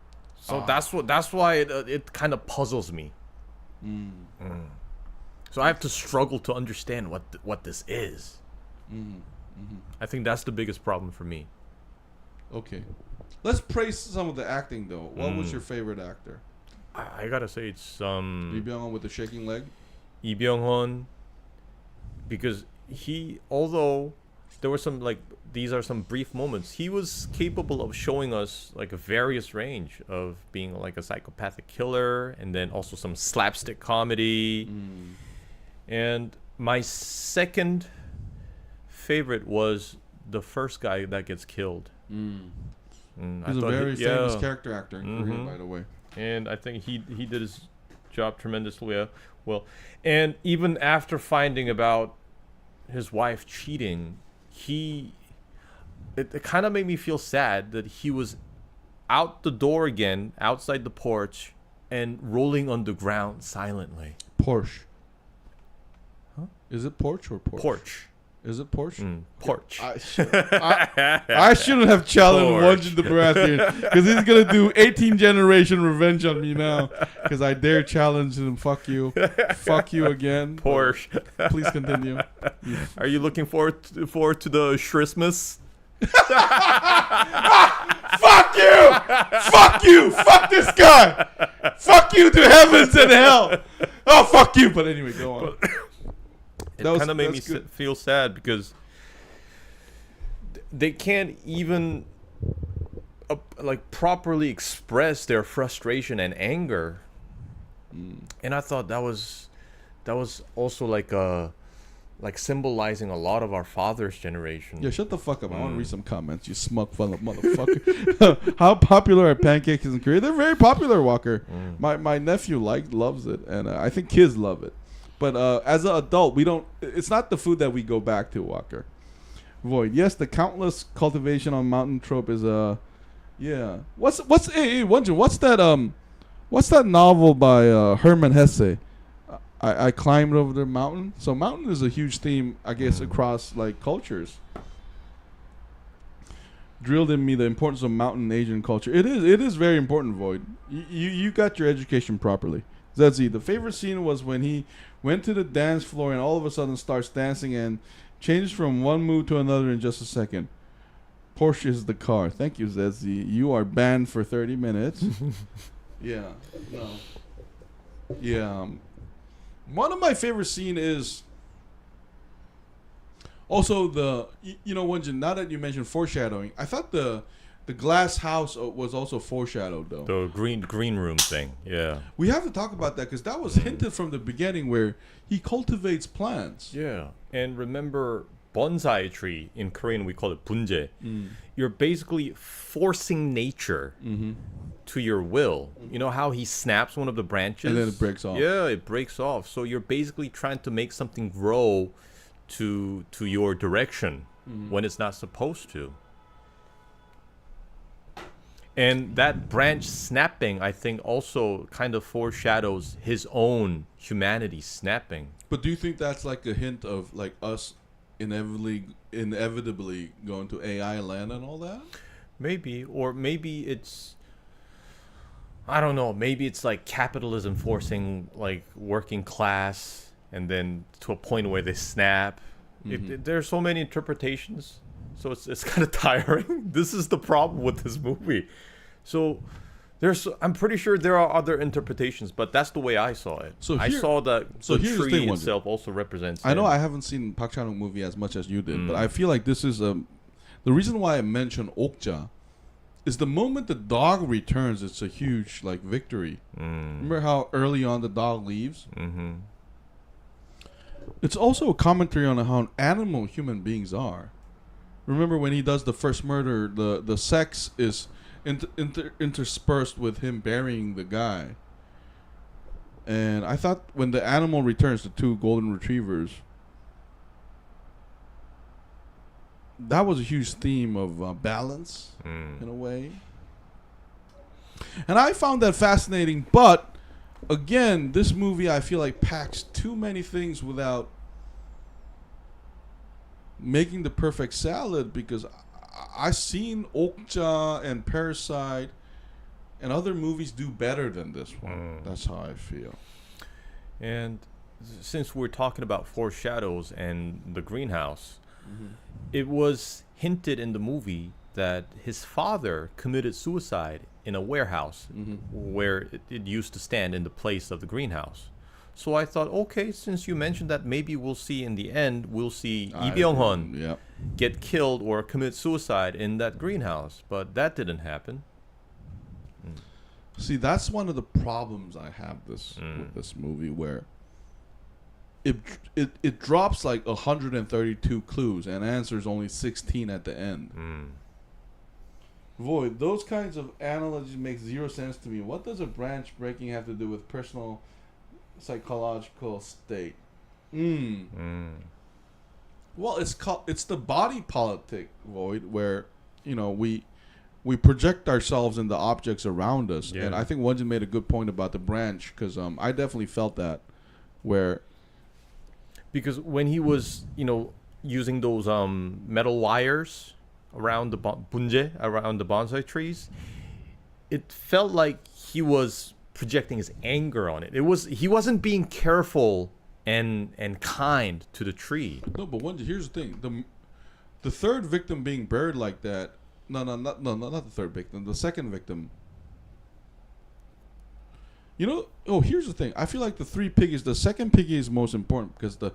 B: So that's why it kind of puzzles me. So I have to struggle to understand what this is. I think that's the biggest problem for me.
A: Okay, let's praise some of the acting though. What was your favorite actor?
B: I gotta say it's
A: Lee Byung-hun with the shaking leg.
B: Byung-hun, because although there were some like these are some brief moments, he was capable of showing us like a various range of being like a psychopathic killer, and then also some slapstick comedy. And my second favorite was the first guy that gets killed.
A: He's a very famous character actor in Korea, by the way.
B: And I think he did his job tremendously well. And even after finding about his wife cheating, it kind of made me feel sad that he was out the door again, outside the porch, and rolling on the ground silently.
A: Porsche. Huh? Is it porch or porch?
B: Porch.
A: Is it porch?
B: Porch.
A: I shouldn't have challenged Won-Jin the Baratheon, because he's going to do 18 generation revenge on me now, because I dare challenge him. Fuck you. Fuck you again.
B: Porsche.
A: Please continue.
B: Are you looking forward to the Christmas?
A: Fuck you! Fuck you! Fuck this guy! Fuck you to heavens and hell! Oh, fuck you! But anyway, go on.
B: It kind of made me feel sad because they can't even like properly express their frustration and anger. And I thought that was also like symbolizing a lot of our father's generation.
A: Yeah, shut the fuck up. I want to read some comments, you smug fun motherfucker. How popular are pancakes in Korea? They're very popular, Walker. My nephew loves it, and I think kids love it. But as an adult, it's not the food that we go back to, Walker. Void. Yes, the countless cultivation on mountain trope is yeah. What's Won-Jin, what's that novel by Hermann Hesse? I climbed over the mountain. So mountain is a huge theme, I guess, across like cultures. Drilled in me the importance of mountain Asian culture. It is very important, Void. You got your education properly. Zedzi, the favorite scene was when he went to the dance floor and all of a sudden starts dancing and changes from one mood to another in just a second. Porsche is the car. Thank you, Zedzi. You are banned for 30 minutes. Yeah. No. Yeah. One of my favorite scene is also Won-Jin, now that you mentioned foreshadowing, I thought the glass house was also foreshadowed, though.
B: The green room thing, yeah.
A: We have to talk about that because that was hinted from the beginning, where he cultivates plants.
B: Yeah, and remember, bonsai tree in Korean we call it bunje. You're basically forcing nature to your will. You know how he snaps one of the branches
A: and then it breaks off.
B: Yeah, it breaks off. So you're basically trying to make something grow to your direction when it's not supposed to. And that branch snapping, I think, also kind of foreshadows his own humanity snapping.
A: But do you think that's like a hint of like us inevitably going to AI land and all that?
B: Maybe. Or maybe it's, I don't know, maybe it's like capitalism forcing like working class and then to a point where they snap. There are so many interpretations. So it's kind of tiring. This is the problem with this movie. So I'm pretty sure there are other interpretations, but that's the way I saw it. I saw that the tree itself also represents.
A: I know I haven't seen Park Chan-wook movie as much as you did, but I feel like this is the reason why I mentioned Okja is the moment the dog returns, it's a huge like victory. Remember how early on the dog leaves? It's also a commentary on how animal human beings are. Remember when he does the first murder, the sex is interspersed with him burying the guy. And I thought when the animal returns, the two golden retrievers, that was a huge theme of balance in a way. And I found that fascinating, but again, this movie I feel like packs too many things without making the perfect salad, because I've seen Okja and Parasite and other movies do better than this one. That's how I feel.
B: And since we're talking about foreshadows and the greenhouse, it was hinted in the movie that his father committed suicide in a warehouse where it used to stand in the place of the greenhouse. So I thought, okay, since you mentioned that, maybe we'll see in the end, we'll see
A: I
B: Lee Byung-hun
A: agree. Yep.
B: get killed or commit suicide in that greenhouse. But that didn't happen.
A: See, that's one of the problems I have with this movie, where it drops like 132 clues and answers only 16 at the end. Void, those kinds of analogies make zero sense to me. What does a branch breaking have to do with personal psychological state? Well, it's the body politic, Void, where we project ourselves in the objects around us. And I think Won-Jin made a good point about the branch, because I definitely felt that, where
B: because when he was using those metal wires around the around the bonsai trees, it felt like he was projecting his anger on it. He wasn't being careful and kind to the tree.
A: No, but here's the thing: the third victim being buried like that. No, not the third victim. The second victim. Here's the thing. I feel like the three piggies. The second piggy is most important, because the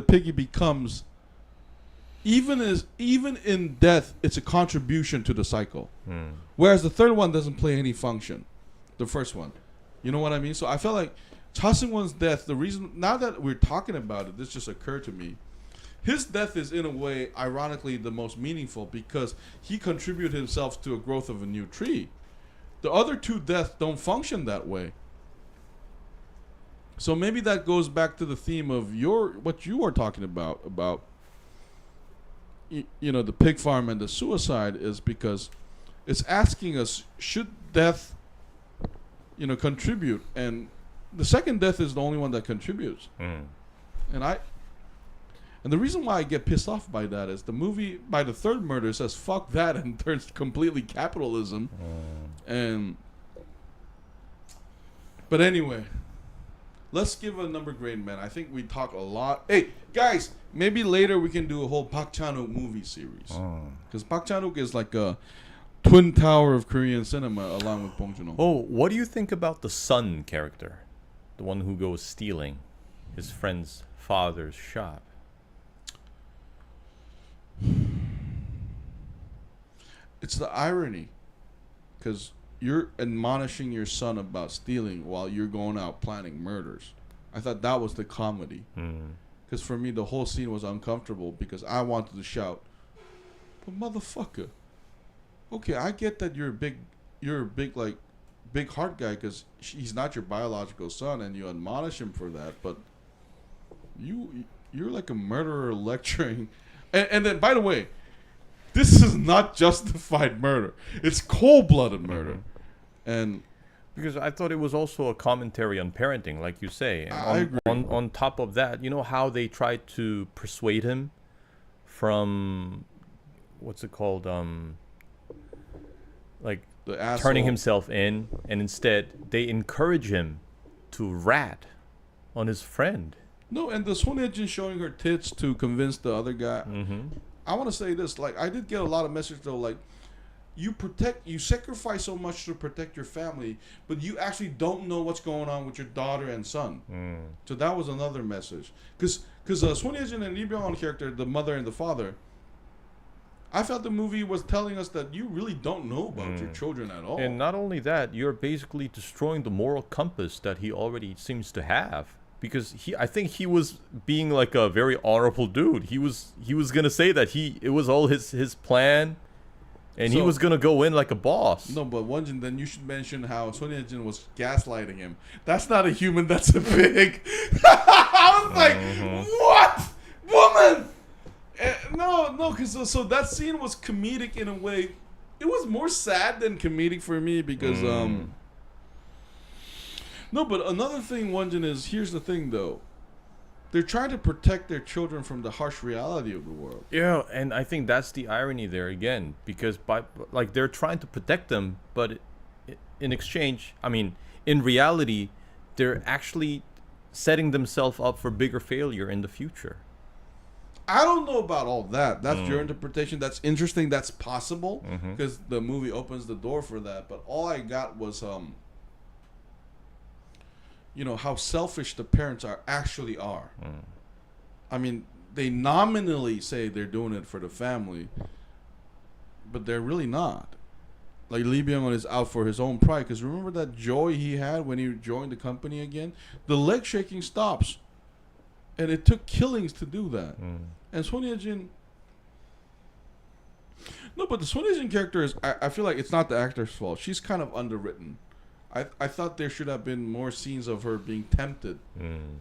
A: piggy becomes, even in death, it's a contribution to the cycle. Whereas the third one doesn't play any function. The first one, you know what I mean. So I felt like Cha Seung-won's death. The reason, now that we're talking about it, this just occurred to me. His death is, in a way, ironically, the most meaningful, because he contributed himself to a growth of a new tree. The other two deaths don't function that way. So maybe that goes back to the theme of what you were talking about the pig farm and the suicide, is because it's asking us, should death, contribute? And the second death is the only one that contributes. And the reason why I get pissed off by that is the movie, by the third murder, says fuck that and turns completely capitalism. But anyway, let's give a number grade, man. I think we talk a lot. Hey, guys, maybe later we can do a whole Park Chan-wook movie series. Because Park Chan-wook is like a twin tower of Korean cinema, along with Bong Joon-ho.
B: Oh, what do you think about the son character? The one who goes stealing his friend's father's shop.
A: It's the irony, because you're admonishing your son about stealing while you're going out planning murders. I thought that was the comedy, because for me the whole scene was uncomfortable, because I wanted to shout, but motherfucker, okay, I get that you're a big heart guy, because he's not your biological son and you admonish him for that, but you're like a murderer lecturing. And then, by the way, this is not justified murder. It's cold-blooded murder. And
B: because I thought it was also a commentary on parenting, like you say. And
A: I agree.
B: On top of that, you know how they tried to persuade him from, what's it called, like turning himself in, and instead they encourage him to rat on his friend.
A: No, and the Son Ye-jin showing her tits to convince the other guy. I want to say this, like, I did get a lot of messages though, like, you sacrifice so much to protect your family, but you actually don't know what's going on with your daughter and son. So that was another message, because Son Ye-jin and Lee Byung-hun character, the mother and the father, I felt the movie was telling us that you really don't know about your children at all.
B: And not only that, you're basically destroying the moral compass that he already seems to have. Because I think he was being like a very honorable dude. He was gonna say that it was all his plan, and he was gonna go in like a boss.
A: No, but Won-Jin, then you should mention how Son Ye-jin was gaslighting him. That's not a human, that's a pig. I was like, what, woman? No, because so that scene was comedic in a way. It was more sad than comedic for me, because No, but another thing, Won-Jin, is, here's the thing, though. They're trying to protect their children from the harsh reality of the world.
B: Yeah, and I think that's the irony there again, because they're trying to protect them, but in exchange, I mean, in reality, they're actually setting themselves up for bigger failure in the future.
A: I don't know about all that. That's your interpretation. That's interesting. That's possible, because the movie opens the door for that. But all I got was how selfish the parents actually are. I mean, they nominally say they're doing it for the family, but they're really not. Like, Lee Byung-hun is out for his own pride. Because remember that joy he had when he joined the company again? The leg shaking stops. And it took killings to do that. And Son Ye-jin... No, but the Son Ye-jin character is... I feel like it's not the actor's fault. She's kind of underwritten. I thought there should have been more scenes of her being tempted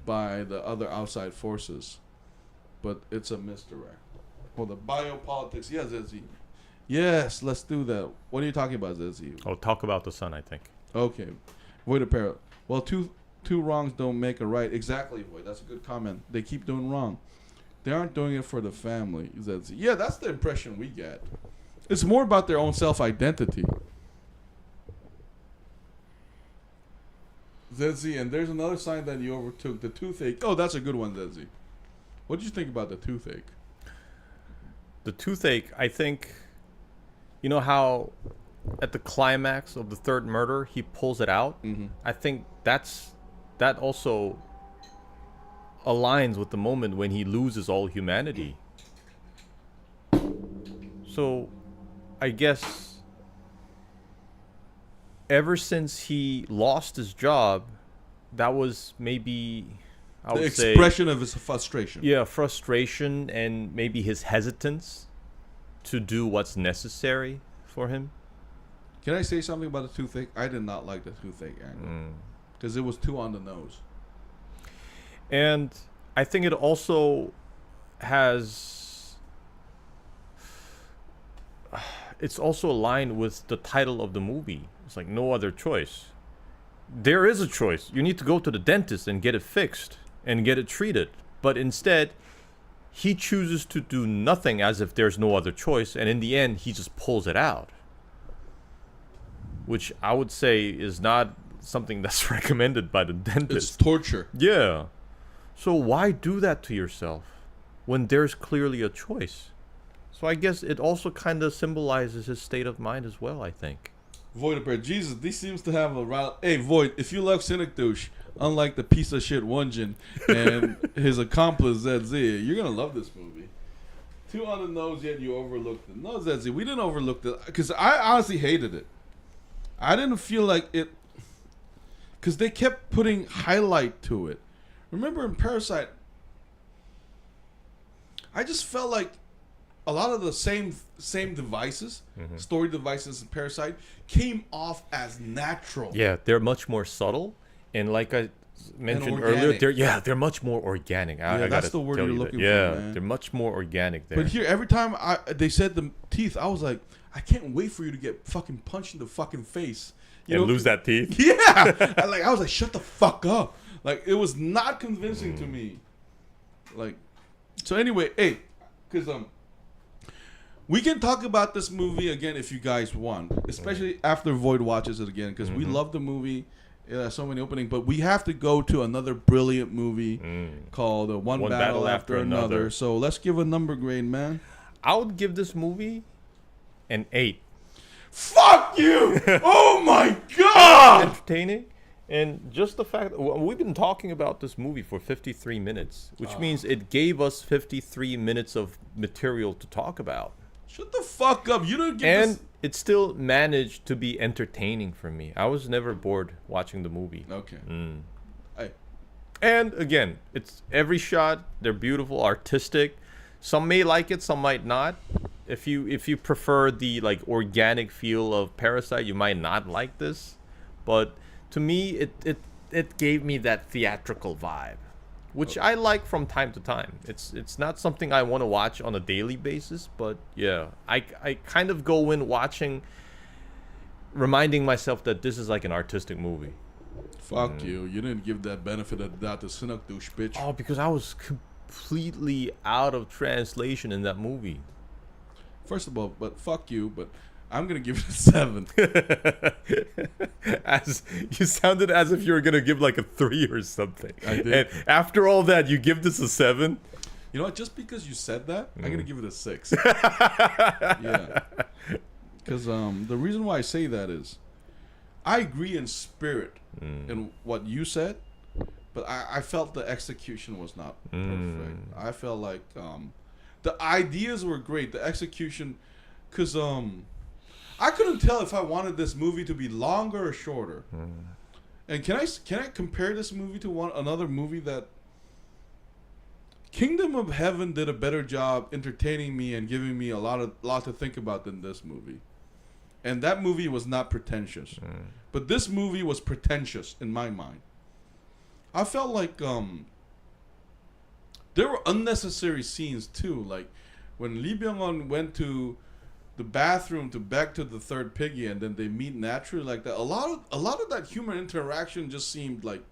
A: by the other outside forces. But it's a misdirect. Well, the biopolitics... Yes, Zedzi. Yes, let's do that. What are you talking about, Zedzi?
B: Oh, talk about the sun, I think.
A: Okay. Void of Parrot. Well, two wrongs don't make a right. Exactly, Void. That's a good comment. They keep doing wrong. They aren't doing it for the family, Zedzi. Yeah, that's the impression we get. It's more about their own self-identity. Zedzi, and there's another sign that you overtook. The toothache. Oh, that's a good one, Zedzi. What did you think about the toothache?
B: The toothache, I think... You know how at the climax of the third murder, he pulls it out? I think that also aligns with the moment when he loses all humanity. So, I guess ever since he lost his job, that was maybe... I would say,
A: expression of his frustration.
B: Yeah, frustration and maybe his hesitance to do what's necessary for him.
A: Can I say something about the toothache? I did not like the toothache angle because it was too on the nose.
B: And I think it also has... It's also aligned with the title of the movie. It's like no other choice. There is a choice. You need to go to the dentist and get it fixed and get it treated. But instead... he chooses to do nothing as if there's no other choice, and in the end, he just pulls it out. Which I would say is not something that's recommended by the dentist.
A: It's torture.
B: Yeah. So why do that to yourself when there's clearly a choice? So I guess it also kind of symbolizes his state of mind as well, I think.
A: Void of Prayer. Jesus, this seems to have a... Hey, Void, if you love Cinematography, unlike the piece of shit Won-Jin and his accomplice ZZ, you're gonna love this movie. Too on the nose, yet you overlooked it. No, ZZ, we didn't overlook it because I honestly hated it. I didn't feel like it because they kept putting highlight to it. Remember in Parasite, I just felt like a lot of the same devices, story devices in Parasite, came off as natural.
B: Yeah, they're much more subtle. And like I mentioned earlier, they're much more organic. I
A: that's the word you're looking for, man.
B: They're much more organic there.
A: But here, every time they said the teeth, I was like, I can't wait for you to get fucking punched in the fucking face.
B: You know? Lose that teeth?
A: Yeah! I was like, shut the fuck up. Like, it was not convincing to me. Like, so anyway, hey, because we can talk about this movie again if you guys want, especially after Void watches it again, because we love the movie. Yeah, so many openings, but we have to go to another brilliant movie called One Battle After Another. So let's give a number grade, man.
B: I would give this movie an 8.
A: Fuck you! Oh my god!
B: Entertaining, and just the fact we've been talking about this movie for 53 minutes, which means it gave us 53 minutes of material to talk about.
A: Shut the fuck up! You didn't give
B: and it still managed to be entertaining for me. I was never bored watching the movie.
A: Okay.
B: And again, it's every shot. They're beautiful, artistic. Some may like it, some might not. If you prefer the like organic feel of Parasite, you might not like this. But to me, it gave me that theatrical vibe, which I like from time to time. It's not something I want to watch on a daily basis, but yeah, I kind of go in watching, reminding myself that this is like an artistic movie.
A: Fuck you. You didn't give that benefit of the doubt to Cinematography, bitch.
B: Oh, because I was completely out of translation in that movie.
A: First of all, but fuck you, but I'm going to give it a 7.
B: As you sounded as if you were going to give like a 3 or something.
A: I did.
B: And after all that, you give this a 7?
A: You know what? Just because you said that, I'm going to give it a 6. Yeah. Because the reason why I say that is I agree in spirit in what you said, but I felt the execution was not perfect. I felt like the ideas were great, the execution, because I couldn't tell if I wanted this movie to be longer or shorter. And can I compare this movie to another movie that Kingdom of Heaven did a better job entertaining me and giving me a lot to think about than this movie. And that movie was not pretentious. But this movie was pretentious in my mind. I felt like there were unnecessary scenes too. Like when Lee Byung-hun went to the bathroom to beg to the third piggy and then they meet naturally like that. A lot of that human interaction just seemed like,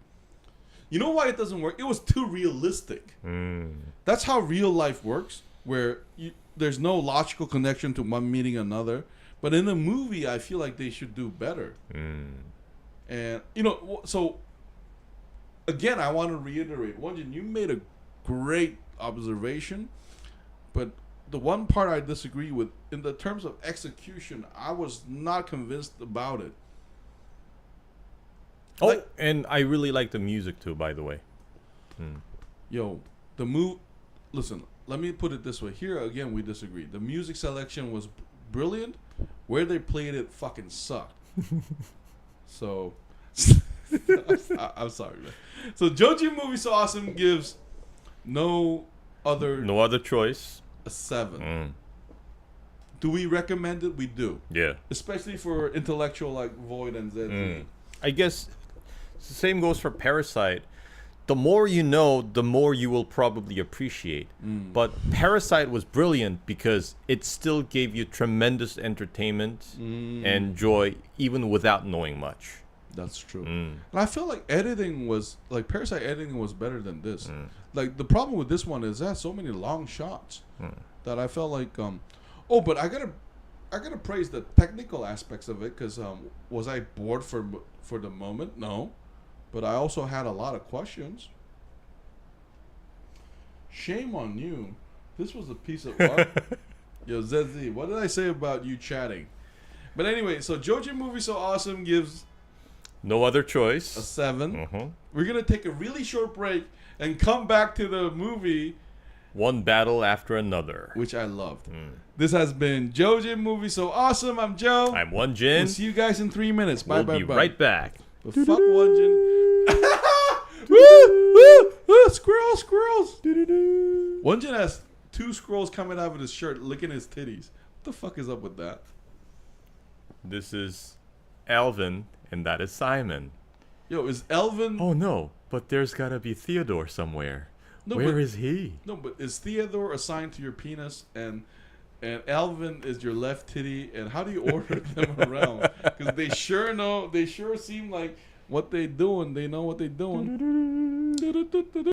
A: you know why it doesn't work? It was too realistic. That's how real life works, where there's no logical connection to one meeting another. But in a movie, I feel like they should do better. And, so, again, I want to reiterate, Won-Jin, you made a great observation, but the one part I disagree with, in the terms of execution, I was not convinced about it.
B: And I really like the music too, by the way.
A: Yo, listen, let me put it this way. Here, again, we disagree. The music selection was brilliant. Where they played it fucking sucked. So, I'm sorry, man. So, JoeJinMovieSoAwesome gives no other choice a 7. Do we recommend it? We do.
B: Yeah.
A: Especially for intellectual like Void and Z.
B: I guess the same goes for Parasite. The more you know, the more you will probably appreciate. But Parasite was brilliant because it still gave you tremendous entertainment and joy even without knowing much.
A: That's true. And I feel like Parasite editing was better than this. Like the problem with this one is that so many long shots that I felt like but I gotta praise the technical aspects of it, because was I bored for the moment? No. But I also had a lot of questions. Shame on you. This was a piece of art. Yo, ZZ, what did I say about you chatting? But anyway, so JoeJinMovieSoAwesome gives
B: No Other Choice
A: a 7. We're going to take a really short break and come back to the movie
B: One Battle After Another,
A: which I loved. This has been JoeJinMovieSoAwesome. I'm Joe.
B: I'm Won-Jin.
A: We'll see you guys in 3 minutes.
B: We'll be right back.
A: But fuck Won-Jin. Woo! Squirrels! Won-Jin has 2 squirrels coming out of his shirt licking his titties. What the fuck is up with that?
B: This is Alvin, and that is Simon.
A: Yo, is Alvin...
B: Oh, no, but there's gotta be Theodore somewhere. Where is he?
A: No, but is Theodore assigned to your penis and Alvin is your left titty, and how do you order them around? Because they sure seem like what they doing. They know what they doing.